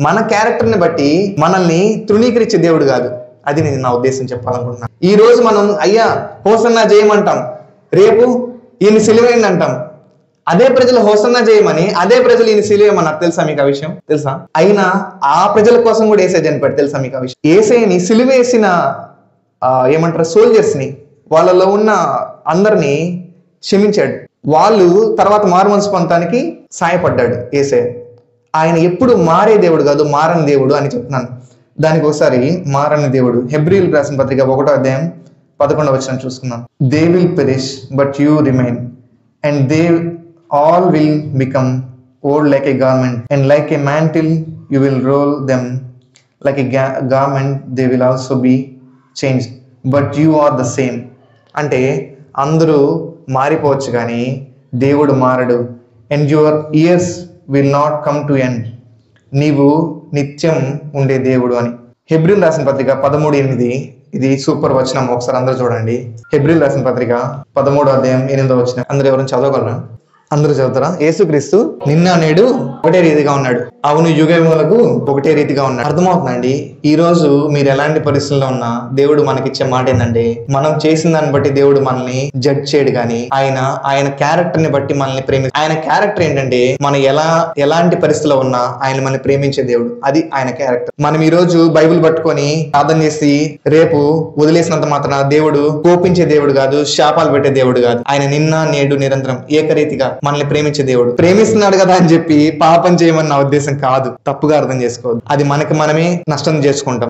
మన క్యారెక్టర్ ని బట్టి మనల్ని తృణీకరించే దేవుడు కాదు. అది నేను నా ఉద్దేశం చెప్పాలనుకుంటున్నాను. ఈ రోజు మనం అయ్యా హోసన్నా చేయమంటాం, రేపు ఈయన సిలువేయండి అంటాం. అదే ప్రజలు హోసన్నా చేయమని, అదే ప్రజలు ఈయన సిలువేయమన్నారు. తెలుసా మీకు ఆ విషయం? తెలుసా? అయినా ఆ ప్రజల కోసం కూడా యేసయ్య చనిపోయాడు. తెలుసా మీకు ఆ విషయం? యేసయ్యని సిలువేసిన ఏమంటారు సోల్జర్స్ ని, వాళ్ళలో ఉన్న అందరినీ క్షమించాడు. వాళ్ళు తర్వాత మారుమనసు పొందడానికి సాయపడ్డాడు యేసయ్య. ఆయన ఎప్పుడు మారే దేవుడు కాదు, మారని దేవుడు అని చెప్తున్నాను. దానికి ఒకసారి మారని దేవుడు హెబ్రీయులకు రాసిన పత్రిక 1వ అధ్యాయం 11వ వచనం చూసుకున్నాం. They will perish but you remain and they all will become old like a garment and like a mantle you will roll them like a garment they will also be changed but you are the same. అంటే అందరూ మారిపోవచ్చు కానీ దేవుడు మారడు. And your years will not come to end. నీవు నిత్యం ఉండే దేవుడు అని. హెబ్రీయులకు రాసిన పత్రిక 13:8. ఇది సూపర్ వచనం, ఒకసారి అందరూ చూడండి. హెబ్రీయులకు రాసిన పత్రిక 13వ అధ్యాయం 8వ వచనం. అందరూ ఎవరైనా చదవగలరా? అందరూ చదువుతారా? యేసుక్రీస్తు నిన్న నేడు ఒకటే రీతిగా ఉన్నాడు. అవును, యుగములకు ఒకటే రీతిగా ఉన్నాడు. అర్థమవుతుందండి? ఈ రోజు మీరు ఎలాంటి పరిస్థితుల్లో ఉన్నా దేవుడు మనకిచ్చే మాట ఏంటంటే, మనం చేసిన దాన్ని బట్టి దేవుడు మనల్ని జడ్జ్ చేయడు కానీ ఆయన క్యారెక్టర్ ని బట్టి మనల్ని ఆయన క్యారెక్టర్ ఏంటంటే, మనం ఎలాంటి పరిస్థితిలో ఉన్నా ఆయన మనల్ని ప్రేమించే దేవుడు. అది ఆయన క్యారెక్టర్. మనం ఈ రోజు బైబిల్ పట్టుకొని ప్రార్థన చేసి రేపు వదిలేసినంత మాత్రాన దేవుడు కోపించే దేవుడు కాదు, శాపాలు పెట్టే దేవుడు కాదు. ఆయన నిన్న నేడు నిరంతరం ఏకరీతిగా మనల్ని ప్రేమించే దేవుడు. ప్రేమిస్తున్నాడు కదా అని చెప్పి పాపం చేయమని నా ఉద్దేశం కాదు, తప్పుగా అర్థం చేసుకోవద్దు. అది మనకి మనమే నష్టం చేసుకుంటాం.